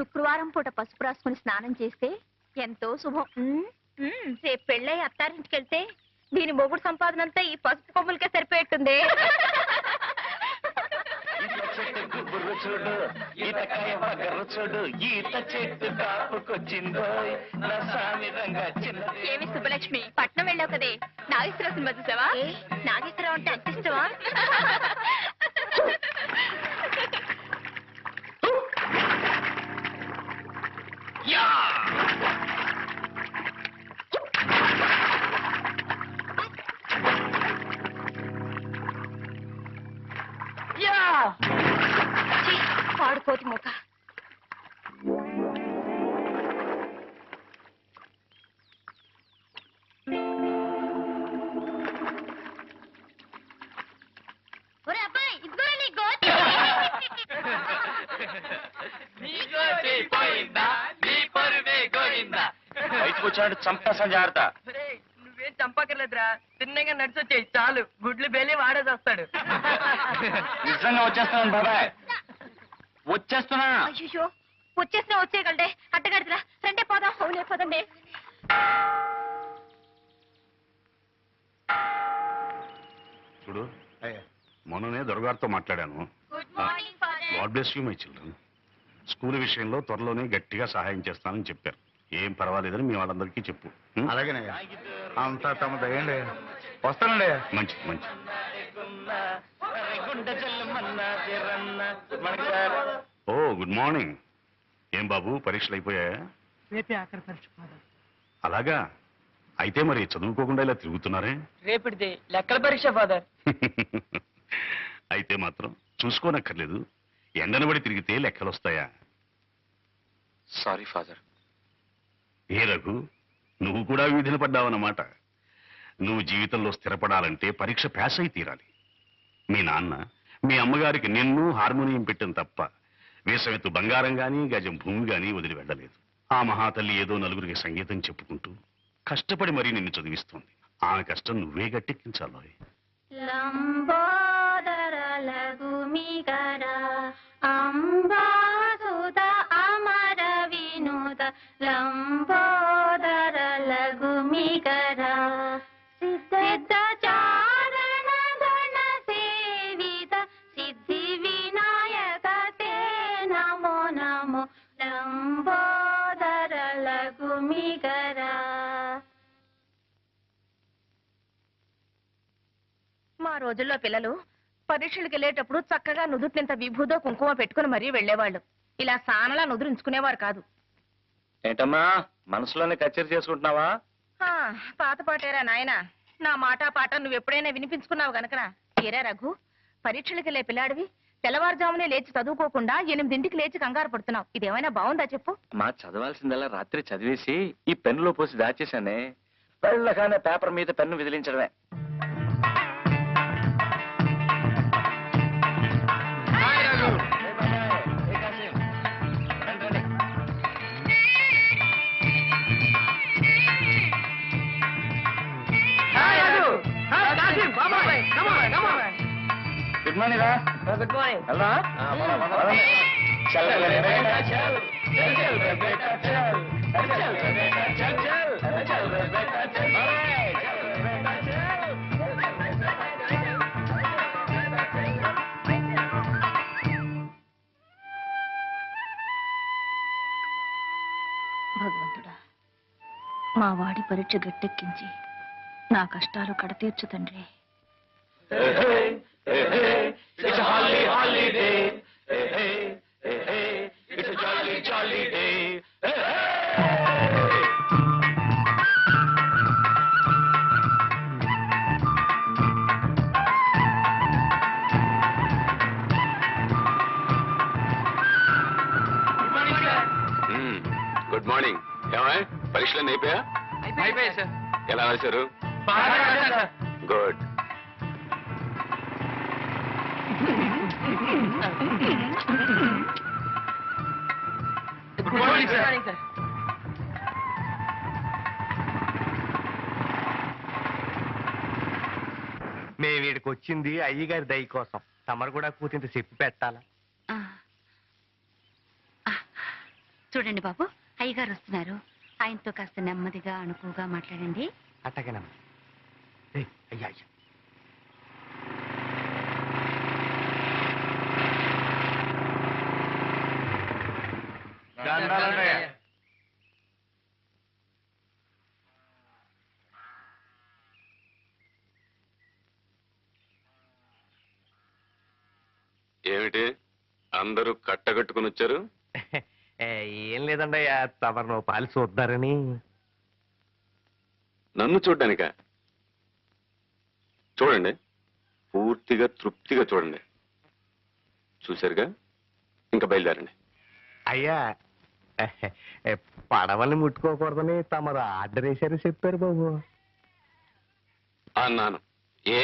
శుక్రవారం పూట పసుపు రాసుకుని స్నానం చేస్తే ఎంతో శుభం. రేపు పెళ్ళై అత్తారింటికి వెళ్తే దీని మొగుడు సంపాదన అంతా ఈ పసుపు కొమ్ములకే సరిపోయేట్టుంది. చూడు ఈతకాయ వగరు చూడు ఈత చెట్టు కాపుకొచ్చిందో ఏమి సుబ్బలక్ష్మి పట్నం వెళ్ళావు కదే నాగేశ్వరరావు సినిమా చూసావా? నాగేశ్వరరావు అంటే అంత ఇష్టమా? పాడుకోతి మూక. బయటకు వచ్చాడు చంపేసా జాగ్రత్త. నువ్వేం చంపకర్లేదురా, తిన్నగా నడిచొచ్చాయి చాలు, గుడ్లు బేలి వాడేసి వస్తాడు. నిజంగా వచ్చేస్తున్నాను బాబాయ్, వచ్చేస్తున్నా. అయ్యో వచ్చేసినా వచ్చేయగలడే అట్టగడదురా. రండే పోదాం. అవునే పోదండి. చూడు మొన్ననే దొరగారితో మాట్లాడాను. God bless you my children. School విషయంలో త్వరలోనే గట్టిగా సహాయం చేస్తానని చెప్పారు. ఏం పర్వాలేదని మీ వాళ్ళందరికీ చెప్పు. అలాగేనయ్యా, అంతా తమ దయండి. వస్తానండి. మంచిది మంచిది. ఓ గుడ్ మార్నింగ్. ఏం బాబు పరీక్షలు అయిపోయాయా? రేపే ఆఖరి పరీక్ష ఫాదర్. అలాగా, అయితే మరి చదువుకోకుండా ఇలా తిరుగుతున్నారే? రేపటిది లెక్కల పరీక్ష ఫాదర్. అయితే మాత్రం చూసుకోనక్కర్లేదు. ఎండనబడి తిరిగితే లెక్కలు వస్తాయా? Sorry father. ఏ రఘు, నువ్వు కూడా వీధిన పడ్డావన్నమాట. నువ్వు జీవితంలో స్థిరపడాలంటే పరీక్ష పాస్ అయి తీరాలి. మీ నాన్న మీ అమ్మగారికి నిన్ను హార్మోనియం పెట్టిన తప్ప వేసమెత్తు బంగారం గాని గజం భూమి గాని వదిలి వెళ్ళలేదు. ఆ మహాతల్లి ఏదో నలుగురికి సంగీతం చెప్పుకుంటూ కష్టపడి మరీ నిన్ను చదివిస్తోంది. ఆమె కష్టం నువ్వే గట్టెక్కించాలో. లంబోదర లఘుమిగర అంబాసుద అమర వినోద లంబోదర లఘుమిగర సిద్ధ చారణ గణ సేవిత సిద్ధి వినాయక తే నమో నమో లంబోదర లఘుమిగర. మా రోజుల్లో పిల్లలు పరీక్షలకు వెళ్ళేటప్పుడు చక్కగా నుదుటినింత విభూదో కుంకుమ పెట్టుకుని మరీ వెళ్లేవాళ్ళు. ఇలా సానలా నుదురించుకునేవారు కాదు. ఏంటమ్మా మనసులోనే కచేరీ చేసుకుంటున్నావా? పాత పాటేరా నాయనా. నా మాట పాట నువ్వు ఎప్పుడైనా వినిపించుకున్నావు గనకనా. ఏరా రఘు, పరీక్షలకు వెళ్ళే పిల్లాడివి తెల్లవారుజామునే లేచి చదువుకోకుండా 8ంటికి లేచి కంగారు పడుతున్నావు. ఇదేమైనా బాగుందా చెప్పు? మా చదవాల్సిందల్లా రాత్రి చదివేసి ఈ పెన్నులో పోసి దాచేశానే. వెళ్ళగానే పేపర్ మీద పెన్ను విదిలించడమే. గుడ్ మార్నింగ్ రా. Good morning. ఎలా భగవంతుడా, మా వాడి పరీక్ష గట్టెక్కించి నా కష్టాలు కడతీర్చు తండ్రి. It's a holiday. It's a jolly day. Good morning. ఏమా పరీక్షలు అయిపోయాయి సార్? ఎలా రాశారు? గుడ్. Good morning sir. మేము వీడికి వచ్చింది అయ్యగారి దయ కోసం. తమరు కూడా కూతింత చెప్పి పెట్టాలా? చూడండి బాబు, అయ్యగారు వస్తున్నారు. ఆయనతో కాస్త నెమ్మదిగా అణుకుగా మాట్లాడండి. అట్టగనమ్మా. అయ్యా అయ్యా. ఏమిటి అందరూ కట్టగట్టుకుని వచ్చారు? ఏం లేదండయ్యా, తమరు పాలు చూద్దారని. నన్ను చూడ్డానిక? చూడండి, పూర్తిగా తృప్తిగా చూడండి. చూశారుగా, ఇంకా బయలుదేరండి. అయ్యా, పడవల్ని ముట్టుకోకూడదని తమరు ఆర్డర్ వేశారు చెప్పారు బాబు. అన్నాను. ఏ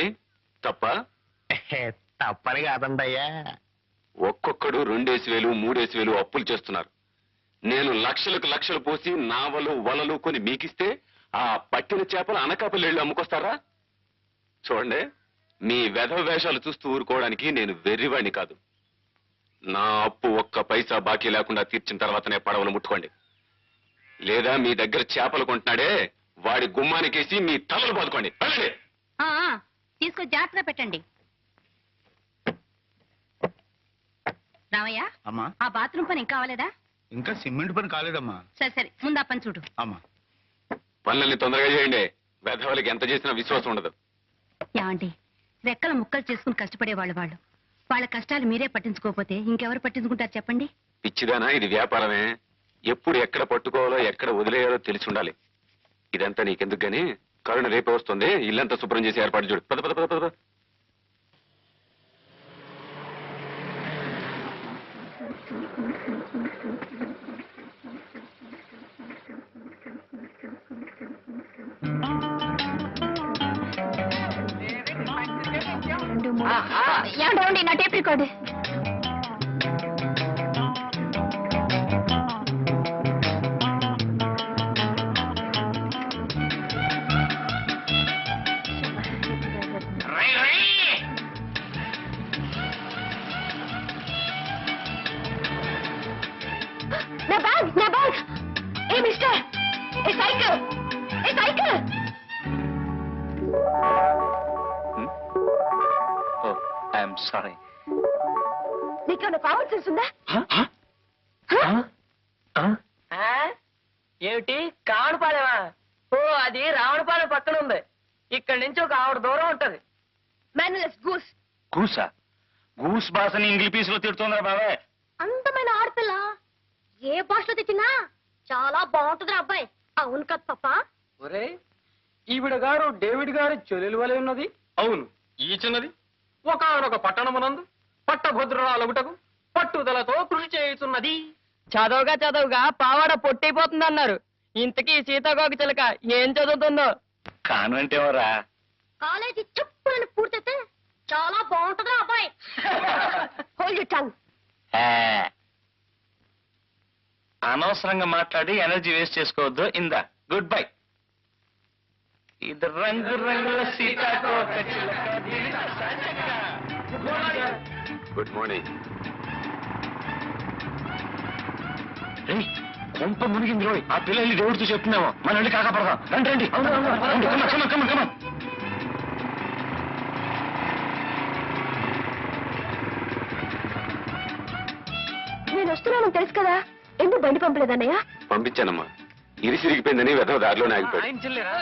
తప్ప? తప్పని కాదండి అయ్యా. ఒక్కొక్కడు 2,000 3,000 అప్పులు చేస్తున్నారు. నేను లక్షలకు లక్షలు పోసి నావలు వలలు కొని మీకిస్తే ఆ పట్టిన చేపలు అనకాపల్లి వెళ్ళి అమ్ముకొస్తారా? చూడండి, మీ వెధవ వేషాలు చూస్తూ ఊరుకోవడానికి నేను వెర్రివాణ్ణి కాదు. నా అప్పు ఒక్క పైసా బాకీ లేకుండా తీర్చిన తర్వాతనే పడవలు ముట్టుకోండి. లేదా మీ దగ్గర చేపలు కొంటున్నాడే వాడి గుమ్మానికేసి మీ తలలు బాదుకోండి. వెళ్ళండి. తీసుకొని జాగ్రత్తగా పెట్టండి. రామయ్య, అమ్మా, ఆ బాత్రూమ్ పని ఇంకా అవ్వలేదా? ఇంకా సిమెంట్ పని కాలేదమ్మా. సరే సరే, ముందు ఆ పని చూడు. అమ్మా, పనులన్నీ తొందరగా చేయండి. వెధవలకి ఎంత చేసినా విశ్వాసం ఉండదు. ఏమండి, రెక్కల ముక్కలు చేసుకుని కష్టపడేవాళ్ళు వాళ్ళు. వాళ్ళ కష్టాలు మీరే పట్టించుకోకపోతే ఇంకెవరు పట్టించుకుంటారు చెప్పండి? పిచ్చిదానా, ఇది వ్యాపారమే. ఎప్పుడు ఎక్కడ పట్టుకోవాలో ఎక్కడ వదిలేయాలో తెలిసి ఉండాలి. ఇదంతా నీకెందుకు గాని, కరుణ రేపే వస్తుంది. ఇల్లంతా శుభ్రం చేసి ఏర్పాటు చూడు. పద పద పద పద. ఏమండి, నా టేప్ రికార్డు. నా బ్యాగ్, నా bag. A mister, A cycle, A cycle. I'm sorry. నీకేమైనా కామన్ సెన్స్ ఉందా? ఏమిటి కావడపాలెమా? ఓ, అది రావణపాలెం పక్కన ఉంది. ఇక్కడి నుంచి ఒక ఆవిడ దూరం ఉంటది. మేనలెస్ గూస్. గూసా? గూస్ భాషని ఇంగ్లీష్ పీసులో తిడుతుందా బావే? అందమైన ఆడపిల్ల ఏ భాషలో తెచ్చినా చాలా బాగుంటుంది అబ్బాయి. అవును కదా పప్ప? ఒరే, ఈవిడ గారు డేవిడ్ గారి చెల్లెలు వలె ఉన్నది. అవును, ఈ చిన్నది ఒకనొక పట్టణమునందు పట్టభద్రురాలగుటకు పట్టుదలతో కృషి చేయుతున్నది. చదవగా చదవగా పావాడ పొట్టైపోతుందన్నారు. ఇంతకీ సీతాకోక చిలక ఏం చదువుతుందో? కాన్వెంట్ ఎవరా? కాలేజీ చెప్పులను పూర్తయితే చాలా బాగుంటుంది అబ్బాయి. Hold your tongue. అనవసరంగా మాట్లాడి ఎనర్జీ వేస్ట్ చేసుకోవద్దు. ఇందా, గుడ్ బై. ఇది రంగు రంగుల సీతాకోక చిలక. Good morning. కొంప మునిగింది రోయ్. ఆ పిల్లల్ని దేవుడితో చెప్తున్నామో మన వెళ్ళి కాకపడదాం. రండి రండి. కమ. నేను వస్తున్నానని తెలుసు కదా, ఎందుకు బండి పంపలేదన్నయ్య? పంపించానమ్మా. ఇరిసిరిగిపోయిందని వెధవ దారిలోనే ఆగిపోయాడు. ఆయన చెల్లెరా?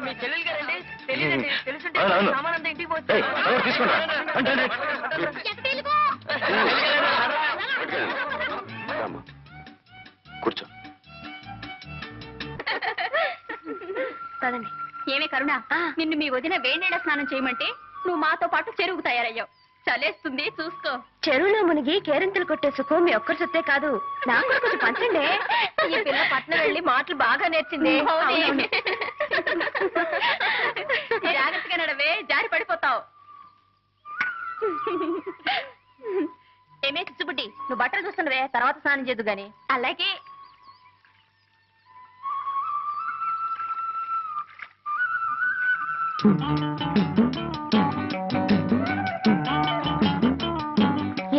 మీ చెల్లెలు గారండి? తెలియదండి. తెలుసుంటే అవును. సామానంతా ఇంటికి పోతే. తీసుకుంటా. రామ్మా, కూర్చో. కదండి. ఏమే కరుణ, నిన్ను మీ వదిన వేడినీళ్ళ స్నానం చేయమంటే నువ్వు మాతో పాటు చెరువుకు తయారయ్యావు. చలేస్తుంది, చూసుకో. చెరువులో మునిగి కేరింతలు కొట్టే సుఖం మీ ఒక్కరి సొత్తే కాదు, నాకు కొంచెం పంచండి. ఈ పిల్ల పట్నం వెళ్ళి మాటలు బాగా నేర్చింది. జాగ్రత్తగా నడవే, జారి పడిపోతావు. ఏమే చిచ్చుబుడ్డి, నువ్వు బట్టలు చూస్తుండవే, తర్వాత స్నానం చేద్దు గాని. అలాగే.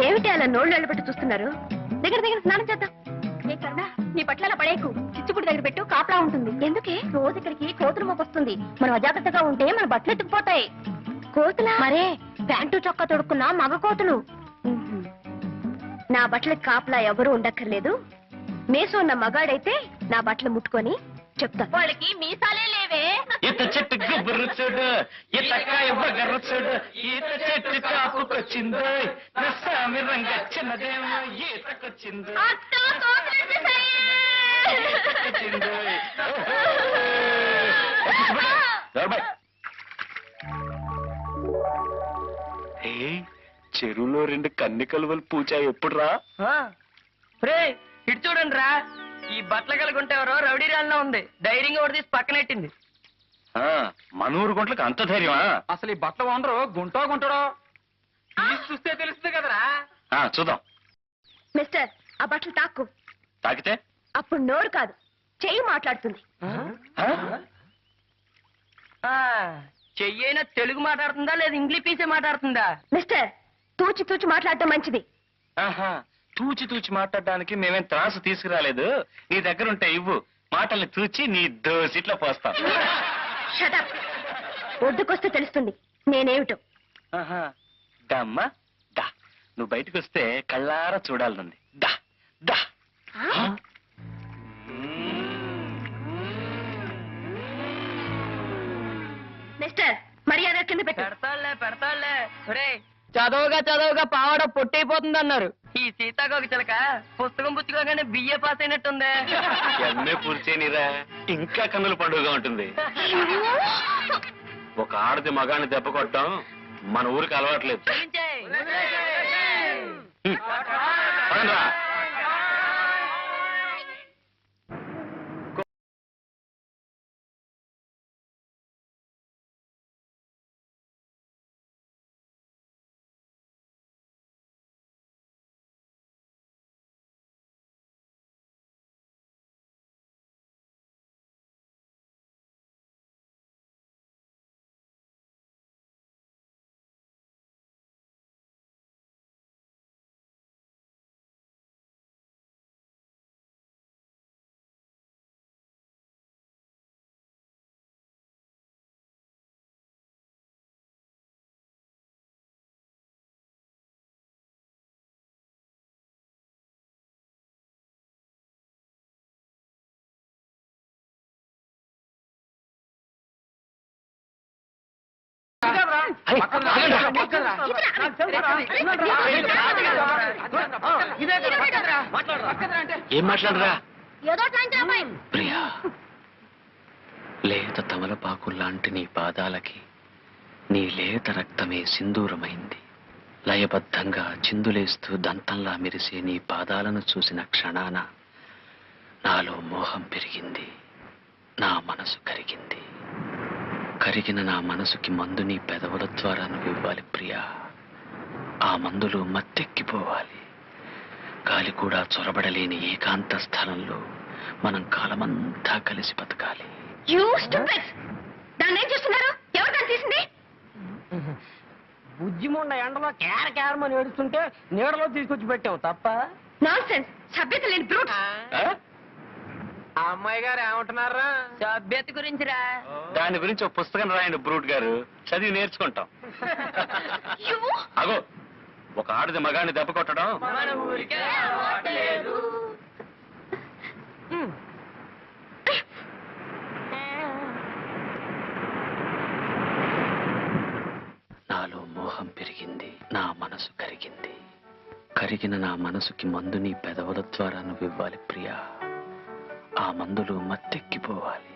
ఏమిటి అలా నోళ్ళు వెళ్ళబెట్టి చూస్తున్నారు? దగ్గర దగ్గర స్నానం చేద్దాం. ఏ కరుణ, నీ బట్టల పడేకు, చిచ్చుపుడి దగ్గర పెట్టు, కాపలా ఉంటుంది. ఎందుకే? రోజు ఇక్కడికి కోతులు మోకొస్తుంది. మనం అజాగ్రత్తగా ఉంటే మన బట్టలు ఎత్తుకుపోతాయి. కోతులా? మరే, ప్యాంటు చొక్కా తొడుక్కున్న మగ కోతులు. నా బట్టలకి కాపలా ఎవరు ఉండక్కర్లేదు. మేసు ఉన్న మగాడైతే నా బట్టలు ముట్టుకొని చెప్తా. వాళ్ళకి మీసాలే లేవే. ఈత చెట్టు గుబ్బురు చూడు, ఈతకాయ బగరు చూడు, ఈత చెట్టు కాపుకొచ్చిందో, నస్సామి రంగచ్చినదేమో ఈతకొచ్చిందో, అత్తో, కోతులు వచ్చేసాయి. ఈతకొచ్చిందో. దొరబాయ్. ఏయ్, చెరువులో 2 కన్ని కలువలు పూచా ఎప్పుడురా? రే ఇటు చూడండి రా, ఈ బట్టలు కలుగుంటే ఎవరో రౌడీ రాళ్ళలో ఉంది. ధైర్యంగా ఒకటి తీసి పక్కనెట్టింది. మన ఊరు గుంట్లకు అంత ధైర్యమా? అసలు ఈ బట్టలు ఓనరు గుంటాడో తీసి చూస్తే తెలుస్తుంది కదరా. చూద్దాం. మిస్టర్, ఆ బట్టలు తాక్కు. తాకితే అప్పుడు నోరు కాదు, చెయ్యి మాట్లాడుతుంది. చెయ్యైనా తెలుగు మాట్లాడుతుందా లేదా ఇంగ్లీష్ పీసే మాట్లాడుతుందా? మిస్టర్, తూచి తూచి మాట్లాడటం మంచిది. తూచి తూచి మాట్లాడడానికి మేమేం త్రాసు తీసుకురాలేదు. నీ దగ్గర ఉంటే ఇవ్వు, మాటల్ని తూచి నీ దోసిట్లో పోస్తాం. షటప్. ఒడ్డుకొస్తే తెలుస్తుంది నేనేమిటో. దమ్మా దా, నువ్వు బయటకు వస్తే కళ్ళారా చూడాలనుంది. దా దా. మిస్టర్, మర్యాద కింద పెట్టు. పెడతాళ్లే. రే, చదవగా పావడ పొట్టైపోతుంది అన్నారు. ఈ సీతాకోక చిలక పుస్తకం పుచ్చుకోగానే బిఏ పాస్ అయినట్టుందే. ఎంఏ పూర్చేనిరా, ఇంకా కన్నుల పండుగగా ఉంటుంది. ఒక ఆడది మగాన్ని దెబ్బ కొట్టడం మన ఊరికి అలవాట్లేదు. పదండ్రా. ఏం మాట్లాడరా? ప్రియా, లేత తమలపాకు లాంటి నీ పాదాలకి నీ లేత రక్తమే సింధూరమైంది. లయబద్ధంగా చిందులేస్తూ దంతంలా మెరిసే నీ పాదాలను చూసిన క్షణాన నాలో మోహం పెరిగింది, నా మనసు కరిగింది. కరిగిన నా మనసుకి మందు నీ పెదవుల ద్వారా నువ్వు ఇవ్వాలి ప్రియా. ఆ మందులో మత్తెక్కిపోవాలి. గాలి కూడా చొరబడలేని ఏకాంత స్థలంలో మనం కాలమంతా కలిసి బతకాలి. దాన్ని ఏం చేస్తున్నారు? ఎవరు దాన్ని తీసింది? బుజ్జిముండ ఎండలో కేరమని ఏడుస్తుంటే నీడలో తీసుకొచ్చి పెట్టావు తప్ప. నాన్సెన్స్, సభ్యత లేని బ్రూట్. ఆ అమ్మాయి గారు ఏమంటున్నారా? సభ్యత గురించిరా. దాని గురించి ఒక పుస్తకం రాయండి బ్రూట్ గారు, చదివి నేర్చుకుంటాం. అగో, ఒక ఆడది మగాన్ని దెబ్బ కొట్టడం మన ఊరికే అలవాట్లేదు. నాలో మోహం పెరిగింది, నా మనసు కరిగింది. కరిగిన నా మనసుకి మందు నీ పెదవుల ద్వారా నువ్వు ఇవ్వాలి ప్రియా. ఆ మందులో మత్తెక్కిపోవాలి.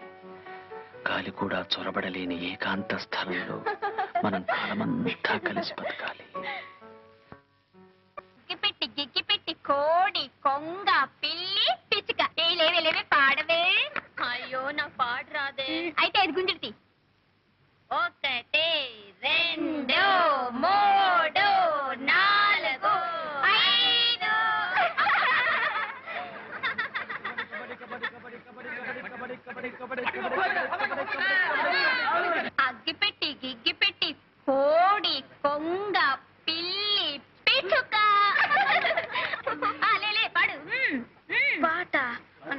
గాలి కూడా చొరబడలేని ఏకాంత స్థలంలో మనం కాలమంతా కలిసి బతకాలి. గిగ్గిపెట్టి కోడి కొంగ పిల్లి పిచ్చుక లేవే పాడవే. అయ్యో నా పాట రాదే. అయితే అది గుంజుడి. 1 2 3 4 5. అగ్గిపెట్టి గిగ్గిపెట్టి కోడి కొంగ పిల్లి పిచ్చుక. పాడు.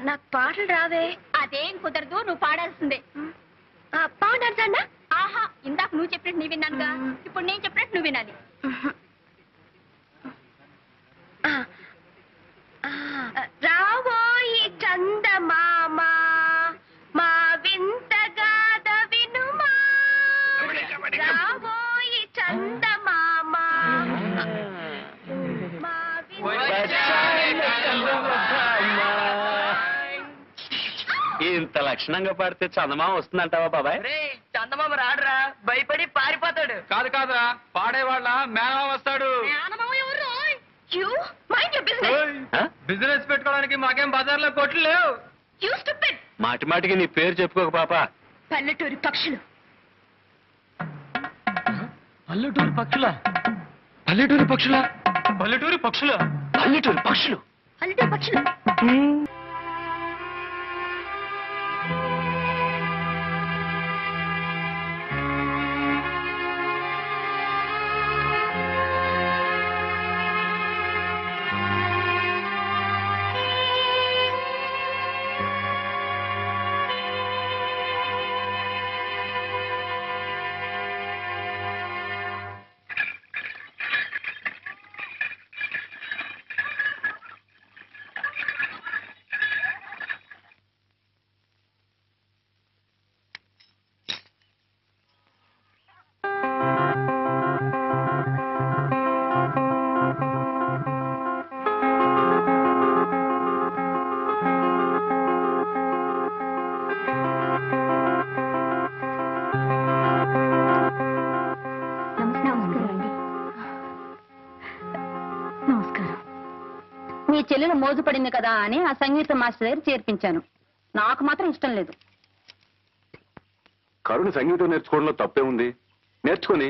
నాకు పాటలు రావే. అదేం కుదరదు, నువ్వు పాడాల్సిందే. పాడాల్సా? ఆహా, ఇందాక నువ్వు చెప్పినట్టు నీ విన్నానుగా, ఇప్పుడు నేను చెప్పినట్టు నువ్వు వినాలి. రావోయి చందమామ మా వింత గాథ వినుమా, రావోయి చందమామ మా ఇంత లక్షణంగా పాడితే చందమామ వస్తుందంటావా బాబాయ్? చందమామ రాడురా, భయపడి పారిపోతాడు. కాదు కాదురా, పాడేవాళ్ళ మేనమామ వస్తాడు. బిజినెస్ పెట్టుకోవడానికి మాకేం బజార్లో కొట్లు లేవు. మాటి మాటికి నీ పేరు చెప్పుకోక పాప. పల్లెటూరి పక్షులు. పల్లెటూరు పక్షుల పల్లెటూరు పక్షుల పల్లెటూరు పక్షుల పల్లెటూరు పక్షులు. పల్లెటూరి పక్షులు. మీ చెల్లెలు మోజుపడింది కదా అని ఆ సంగీత మాస్టర్ దగ్గర చేర్పించాను. నాకు మాత్రం ఇష్టం లేదు. కరుణ సంగీతం నేర్చుకోవడంలో తప్పే ఉంది, నేర్చుకొని.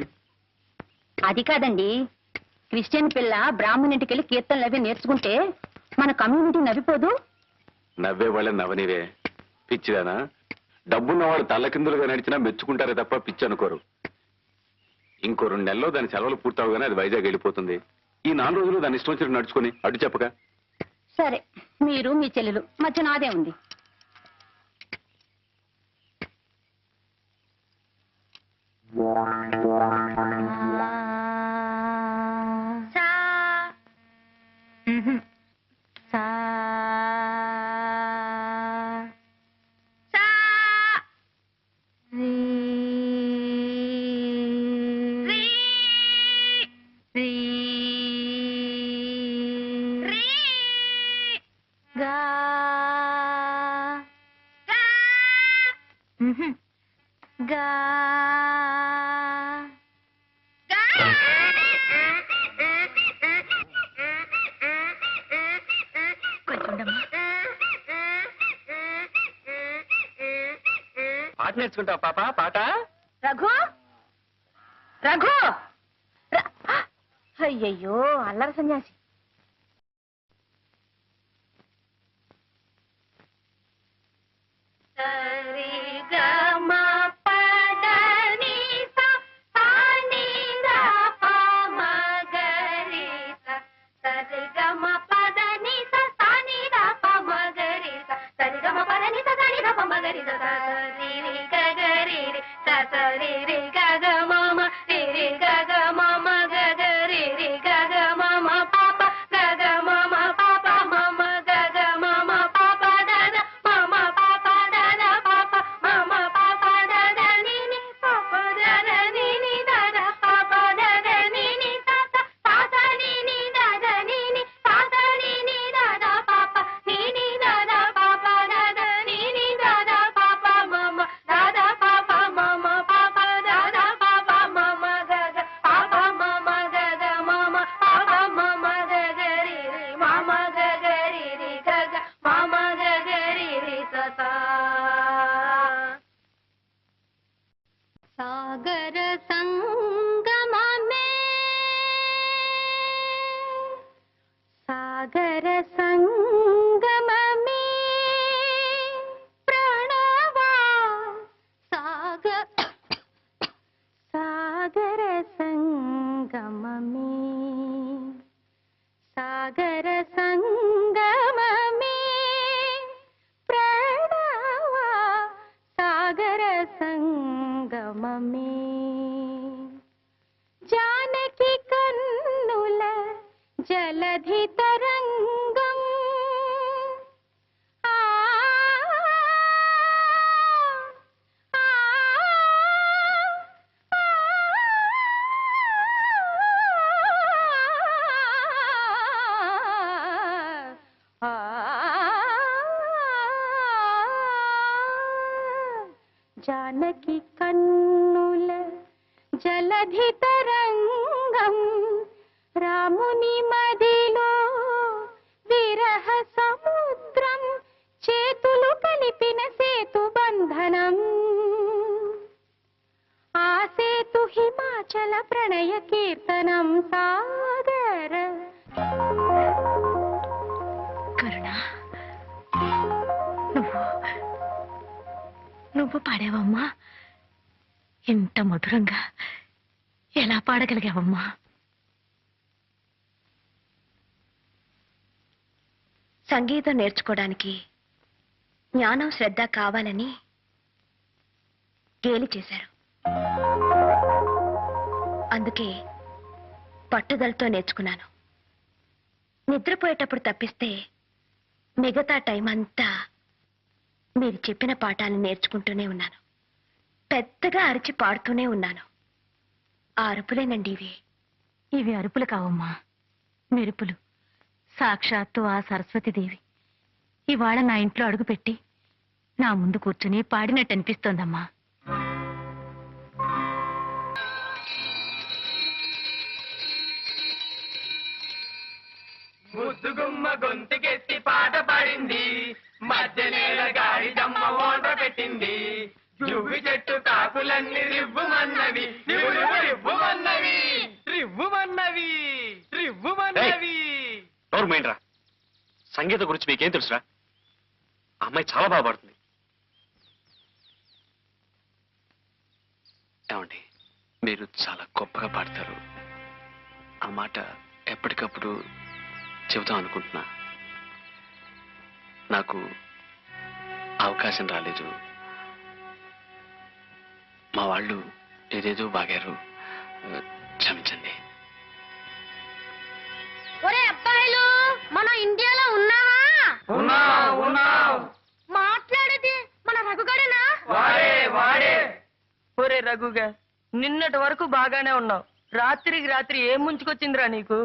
అది కాదండి, క్రిస్టియన్ పిల్ల బ్రాహ్మణింటికి వెళ్ళి కీర్తనలు అవి నేర్చుకుంటే మన కమ్యూనిటీ నవ్విపోదు. నవ్వే వాళ్ళని నవ్వనివే పిచ్చిదానా. డబ్బున్నవాడు తల్లకిందులుగా నడిచినా మెచ్చుకుంటారే తప్ప పిచ్చి అనుకోరు. ఇంకో 2 నెలల్లో దాని సెలవులు పూర్తవగానే అది వైజాగ్ వెళ్ళిపోతుంది. ఈ 4 రోజులు దాని ఇష్టం వచ్చినట్టు నడుచుకొని అడ్డు చెప్పక. సరే, మీరు మీ చెల్లెలు మధ్య నాదే ఉంది. పాట నేర్చుకుంటావు పాప? పాట. రఘు, రఘు, అయ్యయ్యో అల్లరి సన్యాసి. జలధి తరంగం జానకి కన్నుల జలధి తరంగం రాముని మదిలో విరహ సముద్రం చేతులు కలిపిన సేతు బంధనం ఆ సేతు హిమాచల ప్రణయ కీర్తనం సాగర కరుణ నువ్వు పాడావమ్మా ఇంత మధురంగా ఎలా పాడగలిగావమ్మా సంగీతం నేర్చుకోవడానికి జ్ఞానం శ్రద్ధ కావాలని గేలి చేశారు అందుకే పట్టుదలతో నేర్చుకున్నాను నిద్రపోయేటప్పుడు తప్పిస్తే మిగతా టైం అంతా మీరు చెప్పిన పాఠాలను నేర్చుకుంటూనే ఉన్నాను పెద్దగా అరిచి పాడుతూనే ఉన్నాను ఆ అరుపులేనండి ఇవి అరుపులు కావమ్మా మెరుపులు సాక్షాత్తు ఆ సరస్వతీదేవి ఇవాళ నా ఇంట్లో అడుగుపెట్టి నా ముందు కూర్చుని పాడినట్టు అనిపిస్తోందమ్మా ముద్దుగుమ్మ గొంతుకెత్తి పాట పాడింది మధ్యనేల గాడి దమ్మ ఓట పెట్టింది జువ్వి చెట్టు కాకులన్నీ రివ్వుమన్నవి రివ్వుమన్నవి రివ్వుమన్నవి రివ్వుమన్నవి రా సంగీతం గురించి మీకేం తెలుసురా అమ్మాయి చాలా బాగా పాడుతుంది ఏమండి మీరు చాలా గొప్పగా పాడతారు ఆ మాట ఎప్పటికప్పుడు చెబుతాం అనుకుంటున్నా నాకు అవకాశం రాలేదు మా వాళ్ళు ఏదేదో బాగారు క్షమించండి ఒరే అబ్బాయిలు మనం ఇండియాలో ఉన్నావా మాట్లాడేది మన రఘుగాడేనా ఒరే రఘుగా నిన్నటి వరకు బాగానే ఉన్నావు రాత్రికి రాత్రి ఏం ముంచుకొచ్చిందిరా నీకు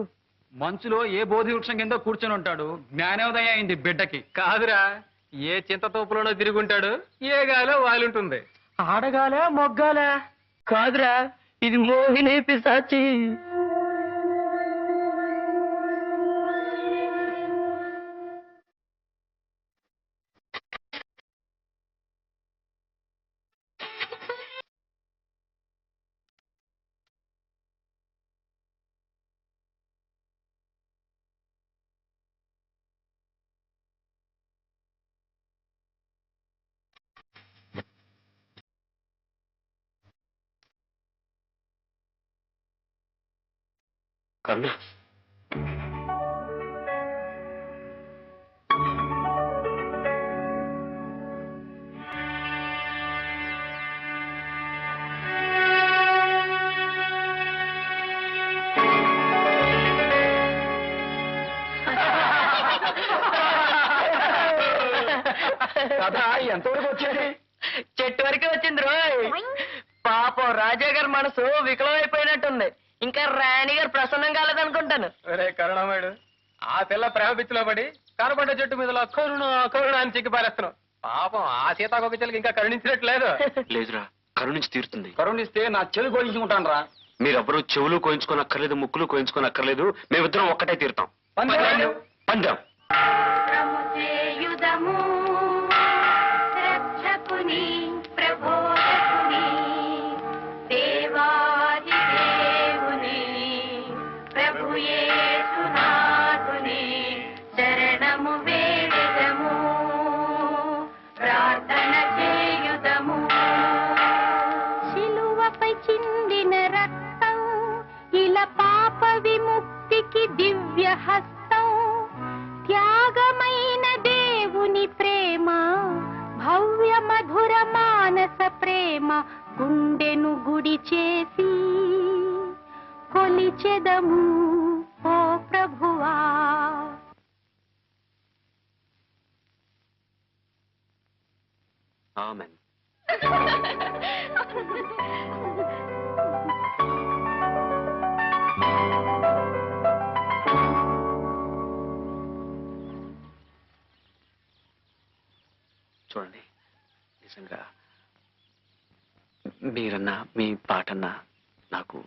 మంచులో ఏ బోధి వృక్షం కింద కూర్చొని ఉంటాడు జ్ఞానోదయం అయింది బిడ్డకి కాదురా ఏ చింతతోపులోనో తిరుగుంటాడు ఏ గాలో వాలుంటుంది ఆడగాలే మొగ్గాలే కాదురా ఇది మోహిని పిశాచి కరుణ కథ ఎంతవరకు వచ్చేది చెట్టు వరకే వచ్చింది రోయ్ పాపం రాజా గారి మనసు వికలమైపోయినట్టుంది ఇంకా రాణి గారు ప్రసన్నం కాలేదనుకుంటాను ఒరే కరుణామయుడు ఆ పిల్ల ప్రేమ పిచ్చిలో పడి కనబడ్డ చెట్టు మీద కరుణ అని చిక్కి పారేస్తున్నావు పాపం ఆ సీతాకొక చెల్లికి ఇంకా కరుణించినట్లేదు లేదురా కరుణించి తీరుతుంది కరుణిస్తే నా చెవి కోయించుకుంటాను రా మీరెవ్వరూ చెవులు కోయించుకోనక్కర్లేదు ముక్కులు కోయించుకోనక్కర్లేదు మేమిద్దరం ఒక్కటే తీరుతాం పందెం ప్రముచేయుదము రక్షకుని ప్రబోధకుని దేవాది దేవుని ప్రభు యేసునాథుని శరణము వేడెదము ప్రార్థన చేయుదము శిలువపై చిందిన రక్తం ఇలా పాప విముక్తికి దివ్య హస్తం త్యాగమైన దేవుని ప్రేమ భవ్య మధుర మానస ప్రేమ గుండెను గుడి చేసి కొలిచెదము ఓ ప్రభు మీరన్నా మీ పాటన్నా నాకు